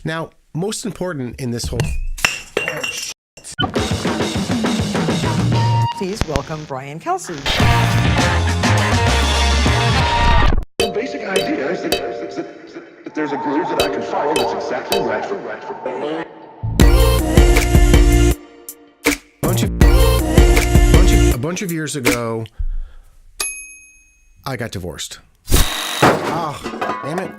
Now, most important in this whole... Please welcome Brian Kelsey. The basic idea is that there's a groove that I can follow that's exactly right for A bunch of years ago, I got divorced. Oh, damn it.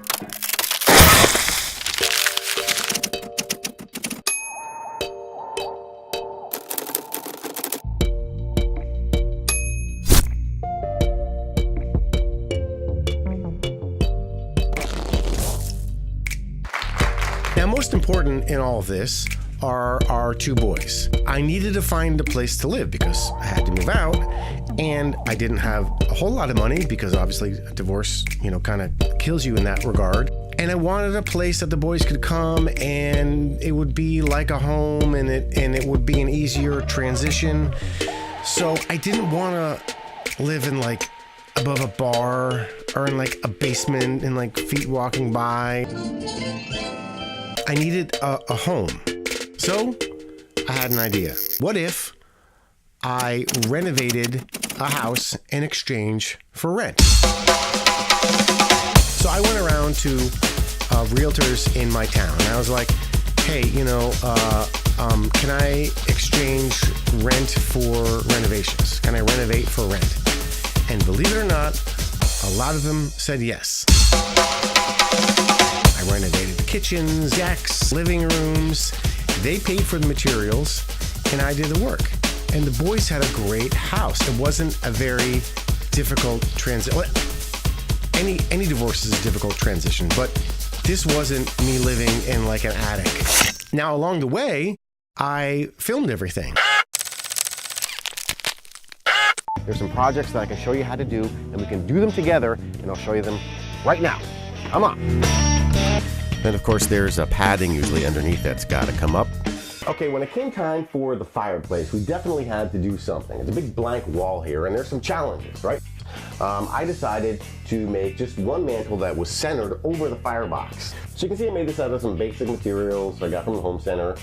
Now, most important in all of this are our two boys. I needed to find a place to live because I had to move out, and I didn't have a whole lot of money because obviously a divorce, kind of kills you in that regard. And I wanted a place that the boys could come and it would be like a home, and it would be an easier transition. So I didn't want to live in like above a bar or in like a basement and like feet walking by. I needed a home. So I had an idea. What if I renovated a house in exchange for rent? So I went around to realtors in my town, and I was like, hey, can I exchange rent for renovations? Can I renovate for rent? And believe it or not, a lot of them said yes. I renovated the kitchens, decks, living rooms. They paid for the materials, and I did the work. And the boys had a great house. It wasn't a very difficult transition. Any divorce is a difficult transition, but this wasn't me living in like an attic. Now, along the way, I filmed everything. There's some projects that I can show you how to do, and we can do them together, and I'll show you them right now. Come on. And of course, there's a padding usually underneath that's got to come up. Okay, when it came time for the fireplace, we definitely had to do something. It's a big blank wall here, and there's some challenges, right? I decided to make just one mantle that was centered over the firebox. So you can see I made this out of some basic materials I got from the home center.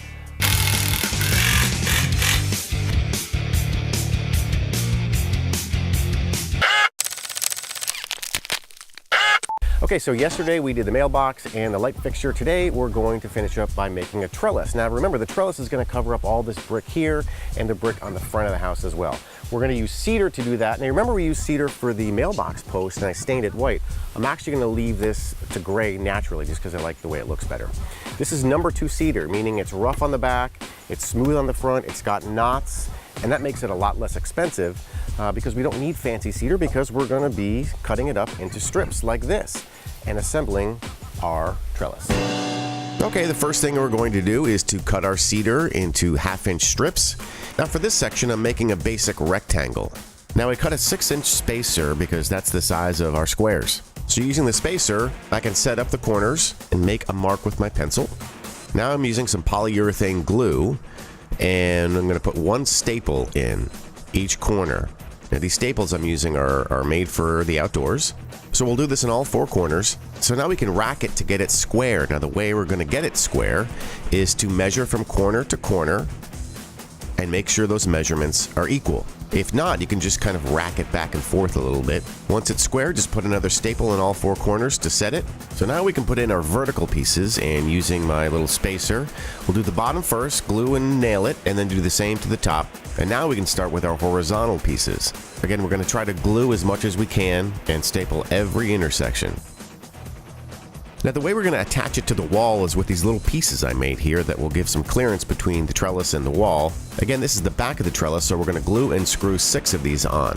Okay, so yesterday we did the mailbox and the light fixture. Today we're going to finish up by making a trellis. Now remember, the trellis is going to cover up all this brick here and the brick on the front of the house as well. We're going to use cedar to do that. Now remember, we used cedar for the mailbox post and I stained it white. I'm actually going to leave this to gray naturally just because I like the way it looks better. This is number 2 cedar, meaning it's rough on the back, it's smooth on the front, it's got knots, and that makes it a lot less expensive because we don't need fancy cedar because we're going to be cutting it up into strips like this and assembling our trellis. Okay, the first thing we're going to do is to cut our cedar into 1/2-inch strips. Now for this section, I'm making a basic rectangle. Now I cut a 6-inch spacer because that's the size of our squares. So using the spacer, I can set up the corners and make a mark with my pencil. Now I'm using some polyurethane glue, and I'm going to put 1 staple in each corner. Now these staples I'm using are made for the outdoors. So we'll do this in all 4 corners. So now we can rack it to get it square. Now the way we're going to get it square is to measure from corner to corner and make sure those measurements are equal. If not, you can just kind of rack it back and forth a little bit. Once it's square, just put another staple in all 4 corners to set it. So now we can put in our vertical pieces, and using my little spacer, we'll do the bottom first, glue and nail it, and then do the same to the top. And now we can start with our horizontal pieces. Again, we're going to try to glue as much as we can and staple every intersection. Now the way we're going to attach it to the wall is with these little pieces I made here that will give some clearance between the trellis and the wall. Again, this is the back of the trellis, so we're going to glue and screw 6 of these on.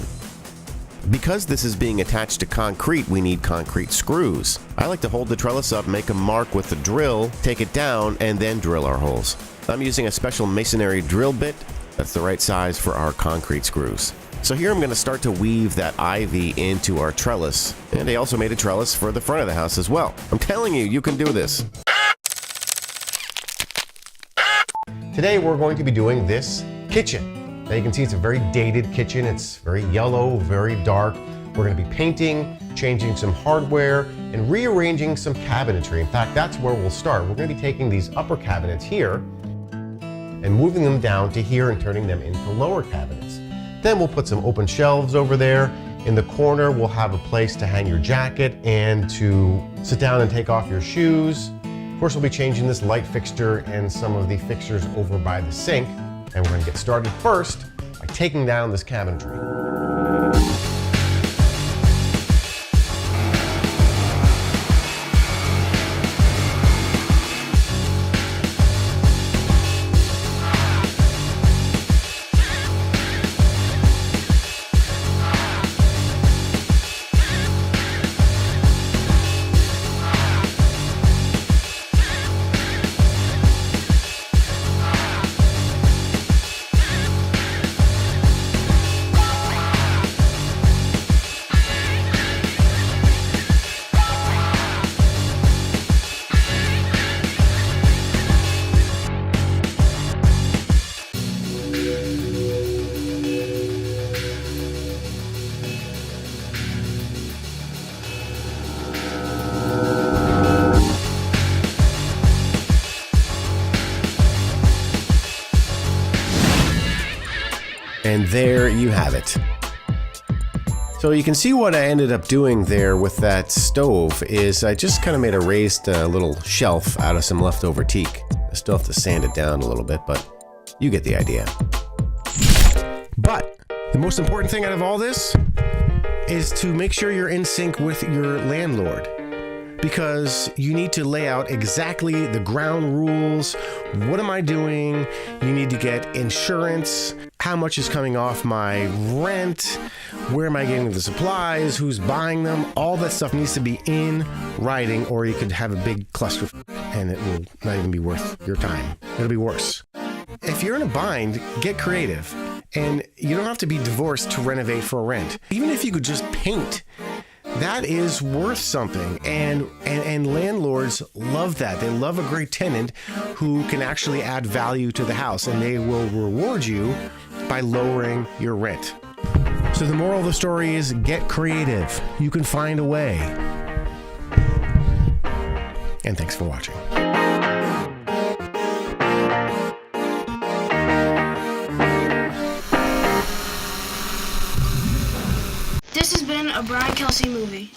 Because this is being attached to concrete, we need concrete screws. I like to hold the trellis up, make a mark with the drill, take it down, and then drill our holes. I'm using a special masonry drill bit that's the right size for our concrete screws. So here I'm going to start to weave that ivy into our trellis. And I also made a trellis for the front of the house as well. I'm telling you, you can do this. Today we're going to be doing this kitchen. Now you can see it's a very dated kitchen. It's very yellow, very dark. We're going to be painting changing some hardware, and rearranging some cabinetry. In fact, that's where we'll start. We're going to be taking these upper cabinets here and moving them down to here and turning them into lower cabinets. Then we'll put some open shelves over there. In the corner, we'll have a place to hang your jacket and to sit down and take off your shoes. Of course, we'll be changing this light fixture and some of the fixtures over by the sink. And we're going to get started first by taking down this cabinetry. And there you have it. So you can see what I ended up doing there with that stove is I just kind of made a raised little shelf out of some leftover teak. I still have to sand it down a little bit, but you get the idea. But the most important thing out of all this is to make sure you're in sync with your landlord, because you need to lay out exactly the ground rules. What am I doing? You need to get insurance. How much is coming off my rent? Where am I getting the supplies? Who's buying them? All that stuff needs to be in writing, or you could have a big cluster and it will not even be worth your time. It'll be worse. If you're in a bind, get creative. And you don't have to be divorced to renovate for rent. Even if you could just paint, that is worth something, and landlords love that. They love a great tenant who can actually add value to the house, and they will reward you by lowering your rent. So the moral of the story is get creative. You can find a way. And thanks for watching. This has been a Brian Kelsey movie.